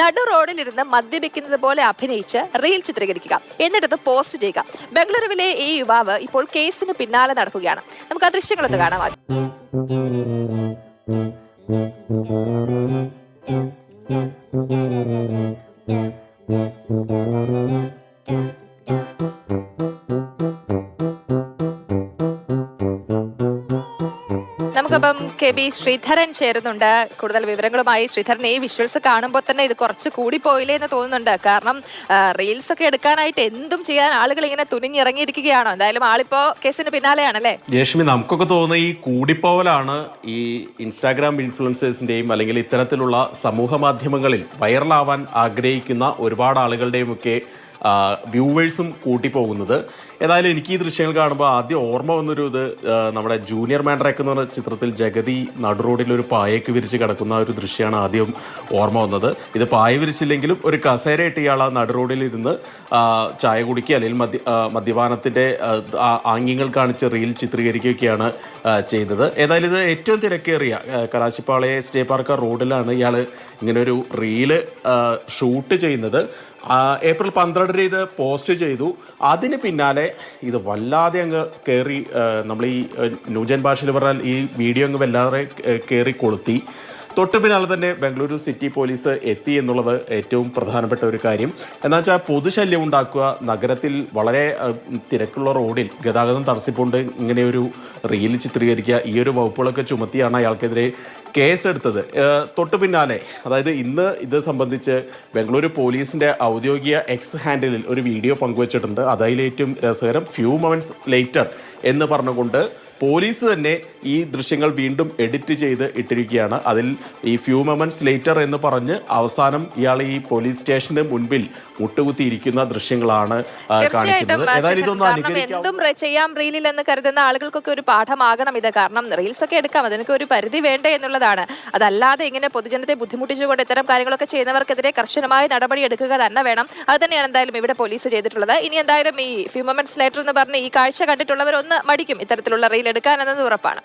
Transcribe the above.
നടു റോഡിലിരുന്ന് മദ്യപിക്കുന്നത് പോലെ അഭിനയിച്ച് റീൽ ചിത്രീകരിക്കുക, എന്നിട്ടത് പോസ്റ്റ് ചെയ്യുക. ബംഗളൂരുവിലെ ഈ യുവാവ് ഇപ്പോൾ കേസിന് പിന്നാലെ നടക്കുകയാണ്. നമുക്ക് ആ ദൃശ്യങ്ങളൊന്ന് കാണാം. നമുക്കപ്പം കെ ബി ശ്രീധരൻ ചേരുന്നുണ്ട് കൂടുതൽ വിവരങ്ങളുമായി. ശ്രീധരൻ, ഈ വിഷ്വൽസ് കാണുമ്പോൾ തന്നെ ഇത് കുറച്ച് കൂടിപ്പോയില്ലേ എന്ന് തോന്നുന്നുണ്ട്. കാരണം റീൽസ് ഒക്കെ എടുക്കാനായിട്ട് എന്തും ചെയ്യാൻ ആളുകൾ ഇങ്ങനെ തുനിഞ്ഞിറങ്ങിയിരിക്കുകയാണോ? എന്തായാലും ആളിപ്പോ കേസിന് പിന്നാലെയാണല്ലേ? രശ്മി, നമുക്കൊക്കെ തോന്നുന്ന ഈ കൂടിപ്പോവലാണ് ഈ ഇൻസ്റ്റാഗ്രാം ഇൻഫ്ലുവൻസേഴ്സിന്റെയും അല്ലെങ്കിൽ ഇത്തരത്തിലുള്ള സമൂഹ മാധ്യമങ്ങളിൽ വൈറലാവാൻ ആഗ്രഹിക്കുന്ന ഒരുപാട് ആളുകളുടെയും ഒക്കെ വ്യൂവേഴ്സും കൂട്ടിപ്പോകുന്നത്. ഏതായാലും എനിക്ക് ഈ ദൃശ്യങ്ങൾ കാണുമ്പോൾ ആദ്യം ഓർമ്മ വന്നൊരു ഇത് നമ്മുടെ ജൂനിയർ മാൻഡ്രാക്ക് എന്ന് പറഞ്ഞ ചിത്രത്തിൽ ജഗതി നടുറോഡിൽ ഒരു പായക്ക് വിരിച്ച് കിടക്കുന്ന ഒരു ദൃശ്യമാണ് ആദ്യം ഓർമ്മ വന്നത്. ഇത് പായ വിരിച്ചില്ലെങ്കിലും ഒരു കസേര ഇട്ട് ഇയാൾ ആ നടുറോഡിൽ ഇരുന്ന് ചായ കുടിക്കുക അല്ലെങ്കിൽ മദ്യപാനത്തിൻ്റെ ആംഗ്യങ്ങൾ കാണിച്ച് റീൽ ചിത്രീകരിക്കുകയൊക്കെയാണ് ചെയ്തത്. ഏതായാലും ഇത് ഏറ്റവും തിരക്കേറിയ കലാശിപ്പാളയ സ്റ്റേ പാർക്ക് റോഡിലാണ് ഇയാൾ ഇങ്ങനെ ഒരു റീല് ഷൂട്ട് ചെയ്യുന്നത്. ഏപ്രിൽ 12 ഇത് പോസ്റ്റ് ചെയ്തു. അതിന് പിന്നാലെ ഇത് വല്ലാതെ അങ്ങ് കയറി, നമ്മൾ ഈ ന്യൂജൻ ഭാഷയിൽ പറഞ്ഞാൽ ഈ വീഡിയോ അങ്ങ് വല്ലാതെ കയറി കൊളുത്തി. തൊട്ട് പിന്നാലെ തന്നെ ബംഗളൂരു സിറ്റി പോലീസ് എത്തി എന്നുള്ളത് ഏറ്റവും പ്രധാനപ്പെട്ട ഒരു കാര്യം. എന്താ വെച്ചാൽ പൊതുശല്യം ഉണ്ടാക്കുക, നഗരത്തിൽ വളരെ തിരക്കുള്ള റോഡിൽ ഗതാഗതം തടസ്സപ്പെട്ട് ഇങ്ങനെ ഒരു റീൽ ചിത്രീകരിക്കുക, ഈ ഒരു വകുപ്പുകളൊക്കെ ചുമത്തിയാണ് അയാൾക്കെതിരെ കേസെടുത്തത്. തൊട്ട് പിന്നാലെ, അതായത് ഇന്ന് ഇത് സംബന്ധിച്ച് ബംഗളൂരു പോലീസിന്റെ ഔദ്യോഗിക എക്സ് ഹാൻഡിലിൽ ഒരു വീഡിയോ പങ്കുവച്ചിട്ടുണ്ട്. അതിലേറ്റവും രസകരം ഫ്യൂ മൊമെന്റ്സ് ലേറ്റർ എന്ന് പറഞ്ഞുകൊണ്ട് പോലീസ് തന്നെ ഈ ദൃശ്യങ്ങൾ വീണ്ടും എഡിറ്റ് ചെയ്ത് ഇട്ടിരിക്കുകയാണ്. അതിൽ ഈ ഫ്യൂ മൊമെന്റ്സ് ലേറ്റർ എന്ന് പറഞ്ഞ് അവസാനം ഇയാൾ ഈ പോലീസ് സ്റ്റേഷന് മുൻപിൽ മുട്ടുകുത്തിയിരിക്കുന്ന ദൃശ്യങ്ങളാണ് കാണിക്കുന്നത്. ഏതായാലും ഇതൊന്നും എന്തും ചെയ്യാം റീലിൽ എന്ന് കരുതുന്ന ആളുകൾക്കൊക്കെ ഒരു പാഠമാകണം ഇത്. കാരണം റീൽസ് ഒക്കെ എടുക്കാം, അതിനൊക്കെ ഒരു പരിധി വേണ്ടേ എന്നുള്ളതാണ്. അതല്ലാതെ ഇങ്ങനെ പൊതുജനത്തെ ബുദ്ധിമുട്ടിച്ചുകൊണ്ട് ഇത്തരം കാര്യങ്ങളൊക്കെ ചെയ്യുന്നവർക്കെതിരെ കർശനമായ നടപടി എടുക്കുക തന്നെ വേണം. അത് തന്നെയാണ് എന്തായാലും ഇവിടെ പോലീസ് ചെയ്തിട്ടുള്ളത്. ഇനി എന്തായാലും ഈ ഫ്യൂ മൊമെന്റ്സ് ലേറ്റർ എന്ന് പറഞ്ഞ് ഈ കാഴ്ച കണ്ടിട്ടുള്ളവർ ഒന്ന് മടിക്കും ഇത്തരത്തിലുള്ള റീൽ എടുക്കാൻ എന്നത് ഉറപ്പാണ്.